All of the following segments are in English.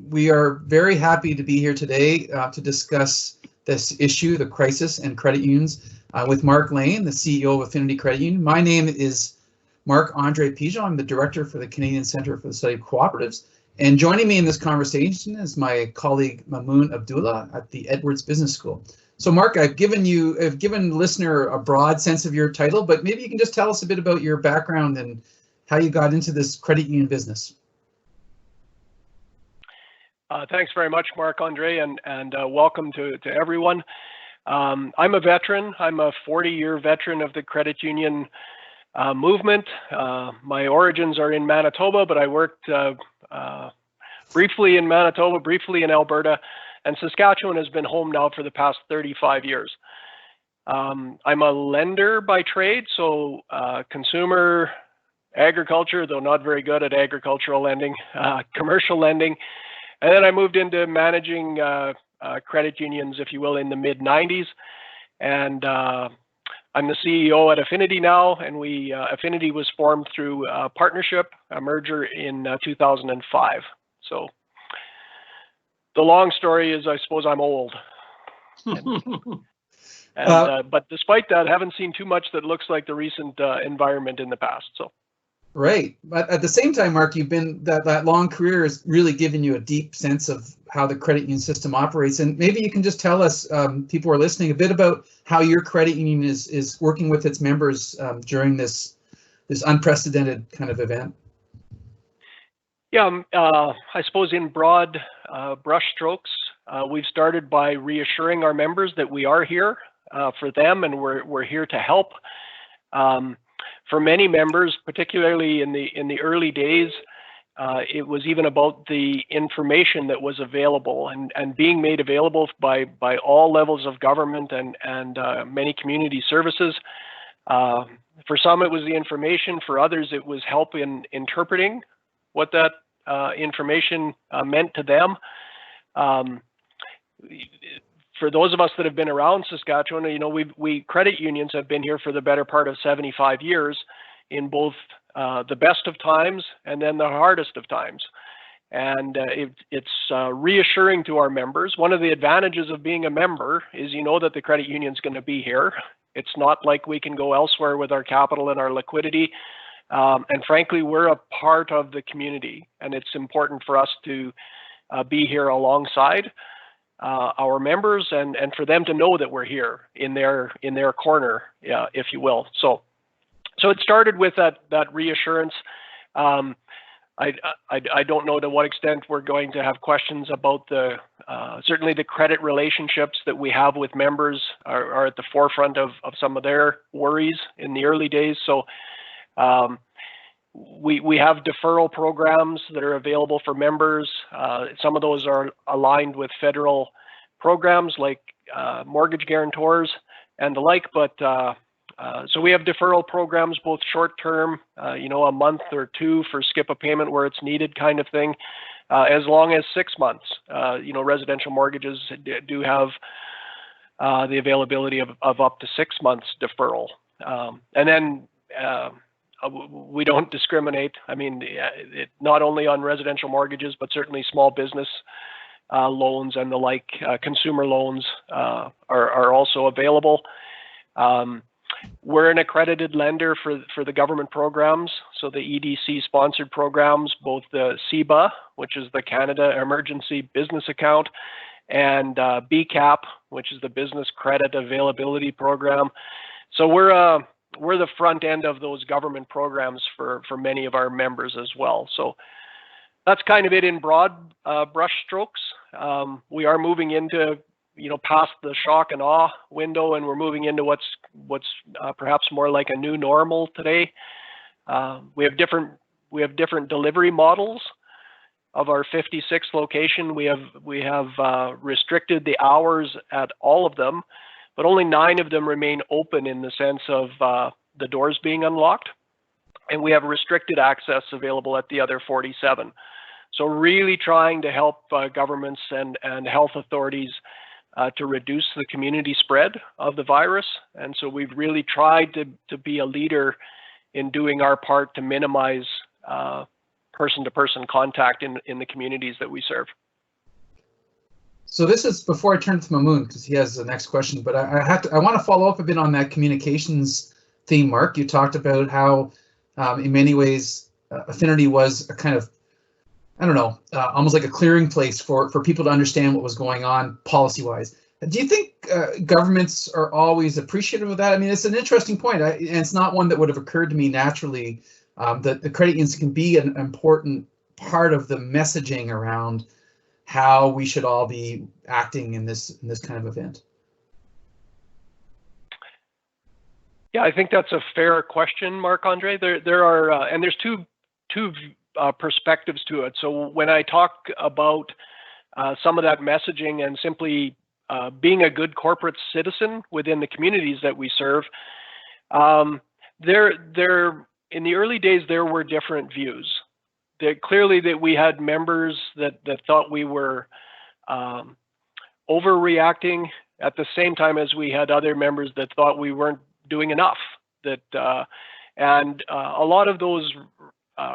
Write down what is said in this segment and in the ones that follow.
We are very happy to be here today to discuss this issue, the crisis and credit unions, with Marc Lane, the CEO of Affinity Credit Union. My name is Marc-Andre Pigeon. I'm the director for the Canadian Centre for the Study Co-operatives. And joining me in this conversation is my colleague Mamun Abudllah at the Edwards Business School. So Marc, I've given the listener a broad sense of your title, but maybe you can just tell us a bit about your background and how you got into this credit union business. Thanks very much, Marc-Andre, and welcome to everyone. I'm a veteran. I'm a 40-year veteran of the credit union movement. My origins are in Manitoba, but I worked briefly in Manitoba, briefly in Alberta, and Saskatchewan has been home now for the past 35 years. I'm a lender by trade, so consumer, agriculture, though not very good at agricultural lending, commercial lending. And then I moved into managing credit unions, if you will, in the mid-90s. And I'm the CEO at Affinity now, and Affinity was formed through a partnership, a merger in 2005. So the long story is, I suppose I'm old. But despite that, I haven't seen too much that looks like the recent environment in the past. So. Right, but at the same time, Marc, you've been that long career has really given you a deep sense of how the credit union system operates, and maybe you can just tell us, people who are listening, a bit about how your credit union is working with its members during this unprecedented kind of event. Yeah, I suppose in broad brush strokes, we've started by reassuring our members that we are here for them, and we're here to help. For many members, particularly in the early days, it was even about the information that was available and being made available by all levels of government and many community services. For some, it was the information. For others, it was help in interpreting what that information meant to them. For those of us that have been around Saskatchewan, you know, we credit unions have been here for the better part of 75 years in both the best of times and then the hardest of times. And it's reassuring to our members. One of the advantages of being a member is you know that the credit union's going to be here. It's not like we can go elsewhere with our capital and our liquidity. And frankly, we're a part of the community, and it's important for us to be here alongside our members and for them to know that we're here in their corner, if you will. So it started with that reassurance. I don't know to what extent we're going to have questions about certainly the credit relationships that we have with members are at the forefront of some of their worries in the early days. So we have deferral programs that are available for members. Some of those are aligned with federal programs like mortgage guarantors and the like, but so we have deferral programs, both short-term, you know, a month or two for skip a payment where it's needed kind of thing, as long as 6 months. You know, residential mortgages do have the availability of up to 6 months deferral. And then we don't discriminate. I mean, not only on residential mortgages, but certainly small business loans and the like. Consumer loans are also available. We're an accredited lender for the government programs, so the EDC sponsored programs, both the CEBA, which is the Canada Emergency Business Account, and BCAP, which is the Business Credit Availability Program. So we're the front end of those government programs for many of our members as well. So that's kind of it in broad brush strokes. We are moving into, you know, past the shock and awe window, and we're moving into what's perhaps more like a new normal today. We have different delivery models. Of our 56 location, we have restricted the hours at all of them, but only 9 of them remain open in the sense of the doors being unlocked, and we have restricted access available at the other 47. So really trying to help governments and health authorities to reduce the community spread of the virus. And so we've really tried to be a leader in doing our part to minimize person-to-person contact in the communities that we serve. So this is before I turn to Mamun, because he has the next question, but I want to follow up a bit on that communications theme, Marc. You talked about how in many ways Affinity was a kind of, I don't know, almost like a clearing place for people to understand what was going on policy-wise. Do you think governments are always appreciative of that? I mean, it's an interesting point, and it's not one that would have occurred to me naturally, that the credit unions can be an important part of the messaging around how we should all be acting in this kind of event. Yeah, I think that's a fair question, Marc-Andre. There are, and there's two perspectives to it. So when I talk about some of that messaging and simply being a good corporate citizen within the communities that we serve, there in the early days there were different views. Clearly that we had members that thought we were overreacting, at the same time as we had other members that thought we weren't doing enough. And a lot of those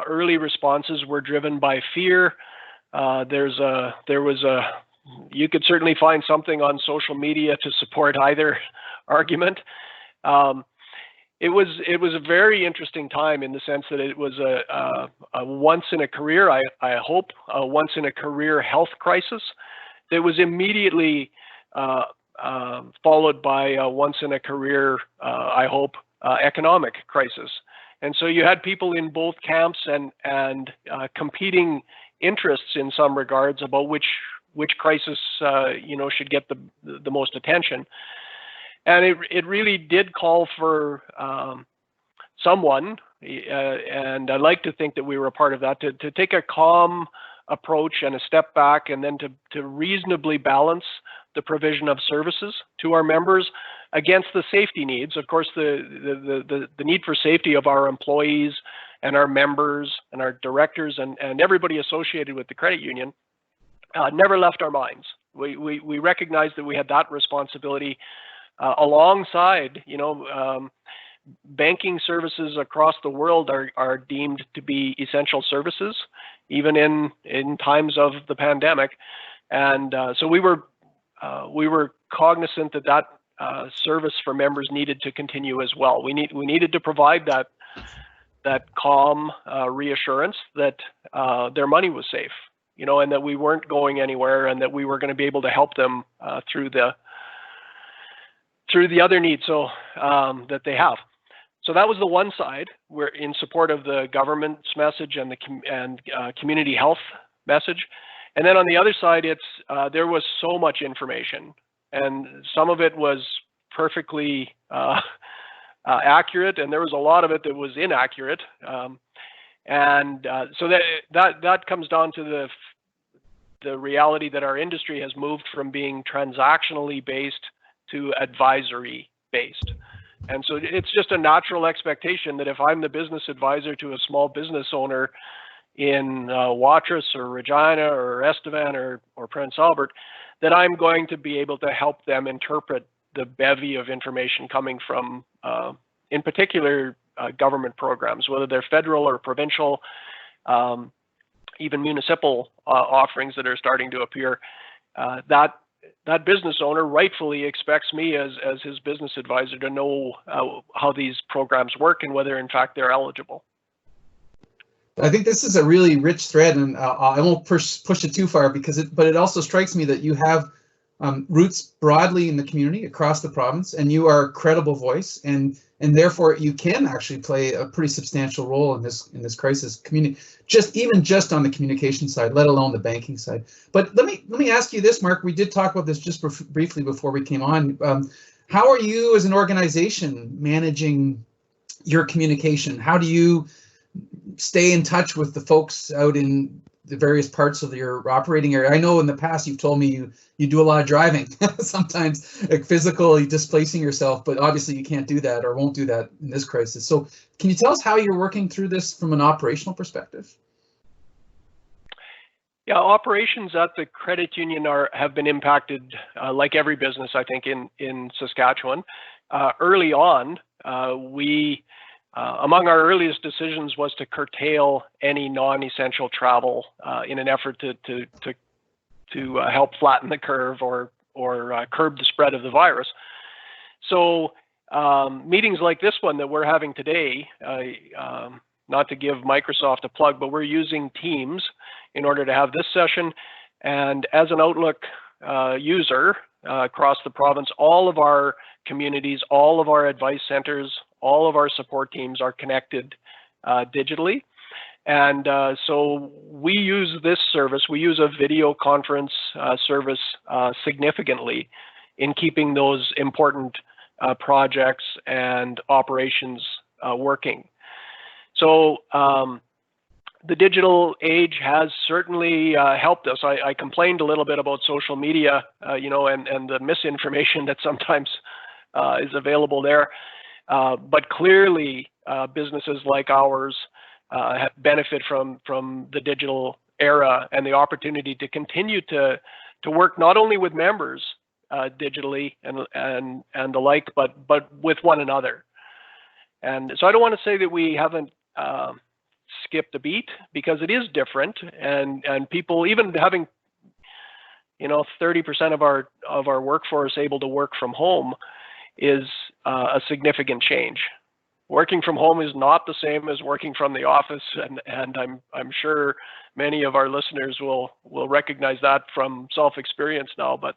early responses were driven by fear. You could certainly find something on social media to support either argument. It was a very interesting time in the sense that it was a once in a career, I hope, a once in a career health crisis that was immediately followed by a once in a career, I hope, economic crisis. And so you had people in both camps and competing interests in some regards about which crisis should get the most attention. And it really did call for someone, and I like to think that we were a part of that, to take a calm approach and a step back, and then to reasonably balance the provision of services to our members against the safety needs. Of course, the need for safety of our employees and our members and our directors and everybody associated with the credit union never left our minds. We recognized that we had that responsibility alongside, banking services across the world are deemed to be essential services, even in times of the pandemic. And so we were cognizant that service for members needed to continue as well. We needed to provide that calm reassurance that their money was safe, and that we weren't going anywhere, and that we were going to be able to help them through the other needs that they have. So that was the one side. We're in support of the government's message and the community health message. And then on the other side, there was so much information, and some of it was perfectly accurate, and there was a lot of it that was inaccurate. So that comes down to the reality that our industry has moved from being transactionally based to advisory based. And so it's just a natural expectation that if I'm the business advisor to a small business owner in Watrous or Regina or Estevan or Prince Albert, that I'm going to be able to help them interpret the bevy of information coming from, in particular, government programs, whether they're federal or provincial, even municipal offerings that are starting to appear. That business owner rightfully expects me as his business advisor to know how these programs work and whether in fact they're eligible. I think this is a really rich thread, and I won't push it too far but it also strikes me that you have roots broadly in the community across the province, and you are a credible voice, and therefore you can actually play a pretty substantial role in this crisis, just on the communication side, let alone the banking side. But let me ask you this, Marc. We did talk about this just briefly before we came on. How are you as an organization managing your communication? How do you stay in touch with the folks out in the various parts of your operating area? I know in the past you've told me you do a lot of driving, sometimes like physically displacing yourself, but obviously you can't do that or won't do that in this crisis. So can you tell us how you're working through this from an operational perspective? Yeah, operations at the credit union have been impacted, like every business, I think, in Saskatchewan. Early on, we among our earliest decisions was to curtail any non-essential travel in an effort to help flatten the curve or curb the spread of the virus. So meetings like this one that we're having today, not to give Microsoft a plug, but we're using Teams in order to have this session. And as an Outlook user across the province, all of our communities, all of our advice centers, all of our support teams are connected digitally. And so we use this service, we use a video conference service significantly in keeping those important projects and operations working. So the digital age has certainly helped us. I complained a little bit about social media, you know, and the misinformation that sometimes is available there. But clearly, businesses like ours benefit from the digital era and the opportunity to continue to work not only with members digitally and the like, but with one another. And so I don't want to say that we haven't skipped a beat, because it is different, and people, even having, you know, 30% of our workforce able to work from home is a significant change. Working from home is not the same as working from the office, and I'm sure many of our listeners will recognize that from self-experience now. But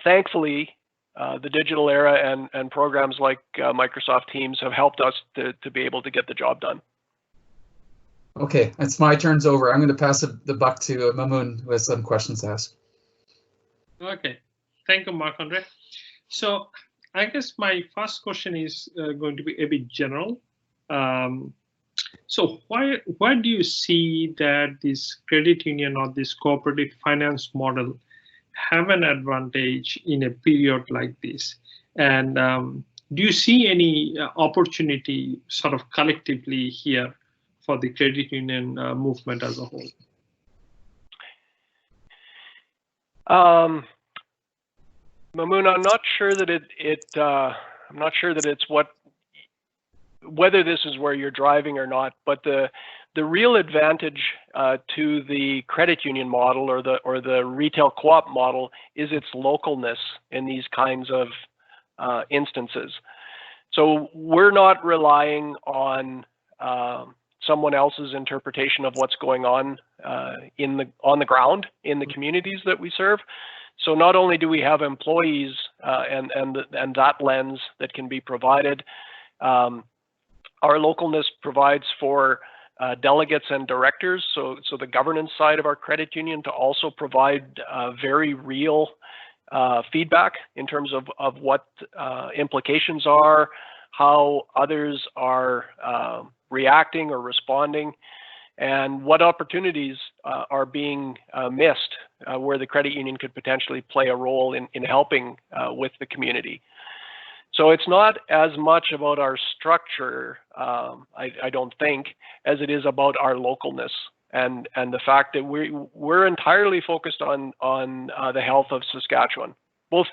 thankfully, the digital era and programs like Microsoft Teams have helped us to be able to get the job done. Okay, it's my turn's over. I'm going to pass the buck to Mamun with some questions to ask. Okay, thank you, Marc-Andre. So I guess my first question is going to be a bit general. So why do you see that this credit union or this cooperative finance model have an advantage in a period like this? And do you see any opportunity sort of collectively here for the credit union movement as a whole? Mamun, I'm not sure that I'm not sure that it's whether this is where you're driving or not, but the real advantage to the credit union model or the retail co-op model is its localness in these kinds of instances. So we're not relying on someone else's interpretation of what's going on on the ground in the communities that we serve. So not only do we have employees and that lens that can be provided, our localness provides for delegates and directors, so the governance side of our credit union to also provide very real feedback in terms of what implications are, how others are reacting or responding, and what opportunities are being missed where the credit union could potentially play a role in helping with the community. So it's not as much about our structure, I don't think, as it is about our localness and the fact that we're entirely focused on the health of Saskatchewan, both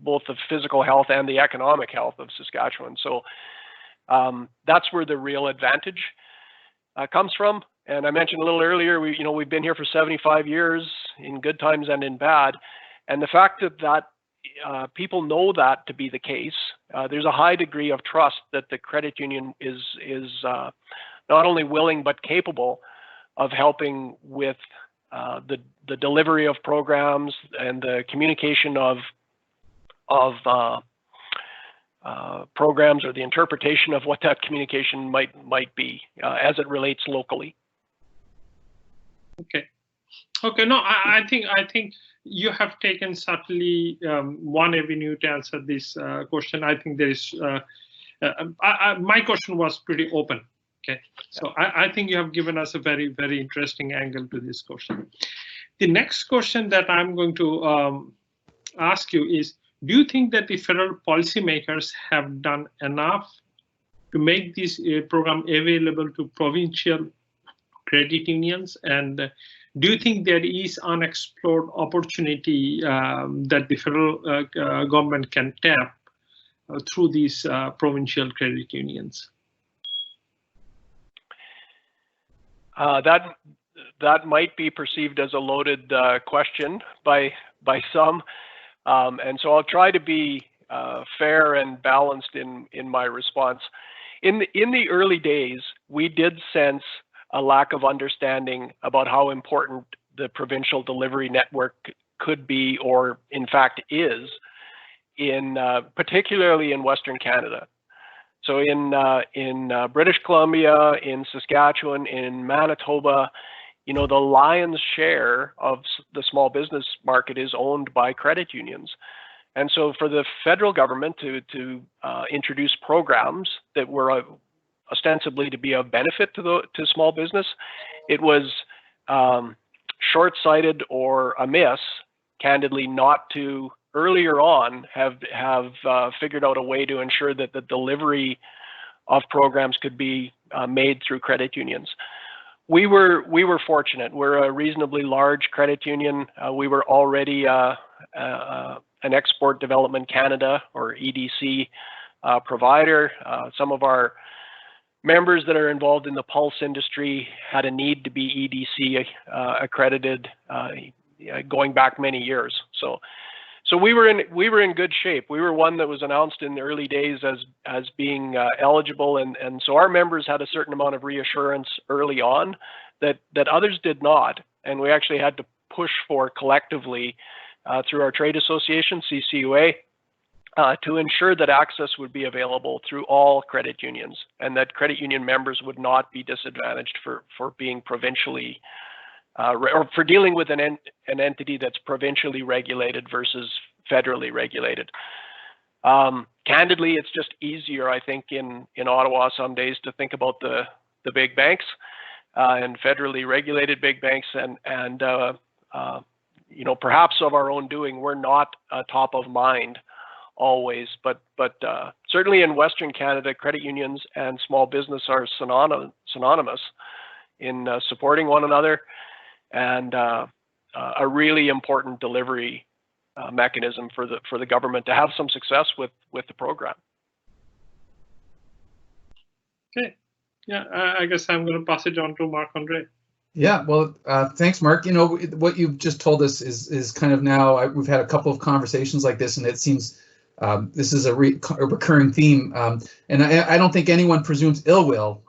the physical health and the economic health of Saskatchewan. So that's where the real advantage comes from. And I mentioned a little earlier, we've been here for 75 years in good times and in bad, and the fact that people know that to be the case, there's a high degree of trust that the credit union is not only willing but capable of helping with the delivery of programs and the communication of programs, or the interpretation of what that communication might be as it relates locally. Okay. No, I think you have taken certainly one avenue to answer this question. I think there is, my question was pretty open. Okay, so I think you have given us a very, very interesting angle to this question. The next question that I'm going to ask you is, do you think that the federal policymakers have done enough to make this program available to provincial credit unions? And do you think there is unexplored opportunity that the federal government can tap through these provincial credit unions? That might be perceived as a loaded question by some, and so I'll try to be fair and balanced in my response. In the early days, we did sense a lack of understanding about how important the provincial delivery network could be, or in fact is, particularly in Western Canada. So in British Columbia, in Saskatchewan, in Manitoba, you know, the lion's share of the small business market is owned by credit unions. And so for the federal government to introduce programs that were ostensibly to be of benefit to small business, it was short-sighted or amiss, candidly, not to earlier on have figured out a way to ensure that the delivery of programs could be made through credit unions. We were fortunate. We're a reasonably large credit union. We were already an Export Development Canada, or EDC, provider. Some of our members that are involved in the pulse industry had a need to be EDC accredited going back many years. So we were in good shape. We were one that was announced in the early days as being eligible, and so our members had a certain amount of reassurance early on that others did not, and we actually had to push for collectively through our trade association, CCUA, to ensure that access would be available through all credit unions, and that credit union members would not be disadvantaged for being provincially or for dealing with an entity that's provincially regulated versus federally regulated. Candidly, it's just easier, I think, in Ottawa some days to think about the big banks and federally regulated big banks, and you know, perhaps of our own doing, we're not top of mind always, but certainly in Western Canada, credit unions and small business are synonymous in supporting one another, and a really important delivery mechanism for the government to have some success with the program. Okay, yeah, I guess I'm going to pass it on to Marc-Andre. Yeah, well, thanks, Mark. You know, what you've just told us is kind of now, we've had a couple of conversations like this, and it seems this is a recurring theme. And I don't think anyone presumes ill will,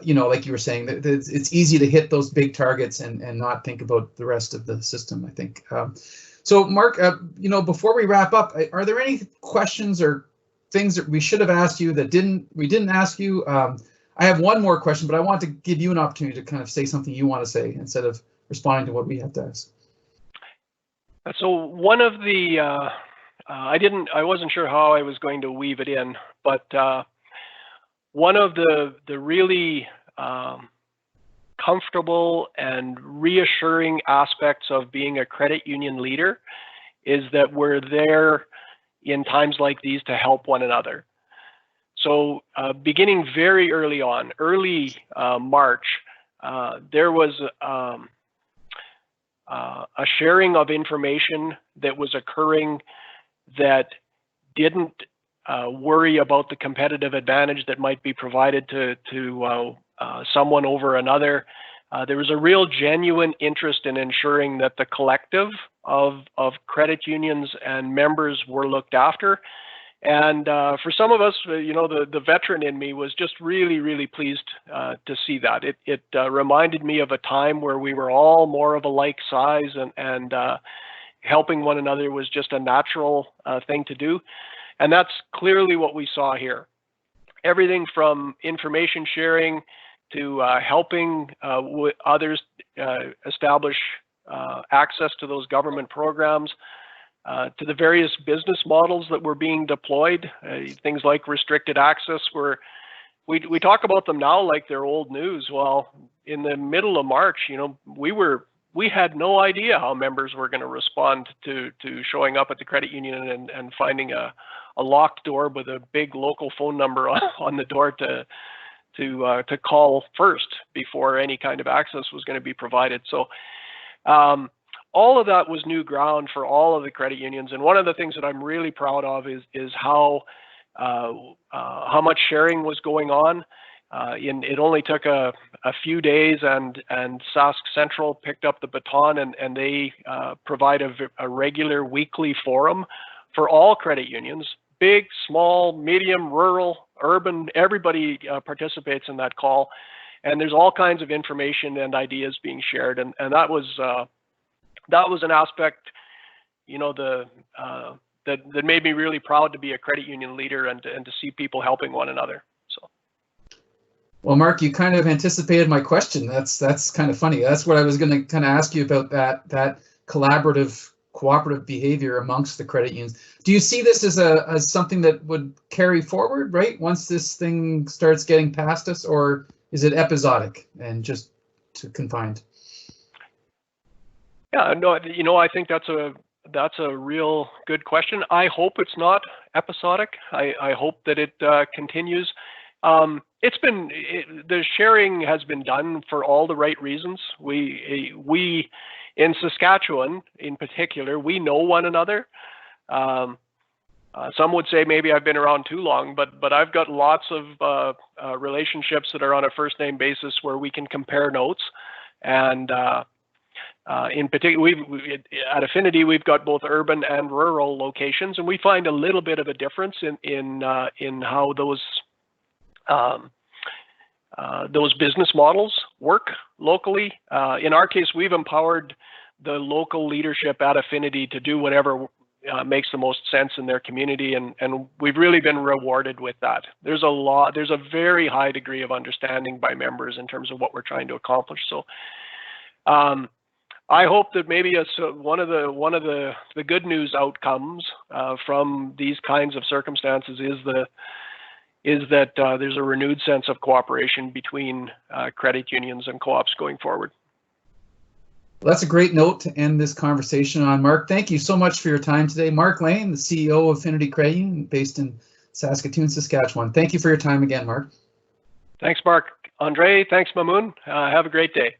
you know, like you were saying, that it's easy to hit those big targets and not think about the rest of the system, I think. So, Mark, you know, before we wrap up, are there any questions or things that we should have asked you that we didn't ask you? I have one more question, but I want to give you an opportunity to kind of say something you want to say instead of responding to what we have to ask. So one of the, I wasn't sure how I was going to weave it in, but one of the really comfortable and reassuring aspects of being a credit union leader is that we're there in times like these to help one another. So beginning very early on, early March, there was a sharing of information that was occurring that didn't worry about the competitive advantage that might be provided to someone over another. There was a real genuine interest in ensuring that the collective of credit unions and members were looked after. And for some of us, you know, the veteran in me was just really, really pleased to see that. It reminded me of a time where we were all more of a like size, and helping one another was just a natural thing to do. And that's clearly what we saw here. Everything from information sharing to helping others establish access to those government programs, to the various business models that were being deployed, things like restricted access, where we talk about them now like they're old news. Well, in the middle of March, you know, we had no idea how members were going to respond to showing up at the credit union and finding a locked door with a big local phone number on the door to call first before any kind of access was going to be provided. So all of that was new ground for all of the credit unions. And one of the things that I'm really proud of is how much sharing was going on. It only took a few days, and Sask Central picked up the baton, and they provide a regular weekly forum for all credit unions, big, small, medium, rural, urban. Everybody participates in that call, and there's all kinds of information and ideas being shared, and that was an aspect, that made me really proud to be a credit union leader and to see people helping one another. So. Well, Mark, you kind of anticipated my question. That's kind of funny. That's what I was going to kind of ask you about, that collaborative, cooperative behavior amongst the credit unions. Do you see this as something that would carry forward, right, once this thing starts getting past us, or is it episodic and just confined? Yeah, no, I think that's a real good question. I hope it's not episodic. I hope that it continues. The sharing has been done for all the right reasons. We in Saskatchewan, in particular, we know one another. Some would say maybe I've been around too long, but I've got lots of relationships that are on a first name basis where we can compare notes. And in particular, at Affinity, we've got both urban and rural locations, and we find a little bit of a difference in how those business models work locally. In our case, we've empowered the local leadership at Affinity to do whatever makes the most sense in their community, and we've really been rewarded with that. There's a very high degree of understanding by members in terms of what we're trying to accomplish. So I hope that maybe one of the good news outcomes from these kinds of circumstances is that there's a renewed sense of cooperation between credit unions and co-ops going forward. Well, that's a great note to end this conversation on. Mark, thank you so much for your time today. Marc Lane, the CEO of Affinity Credit Union, based in Saskatoon, Saskatchewan. Thank you for your time again, Mark. Thanks, Marc-Andre. Thanks, Mamun. Have a great day.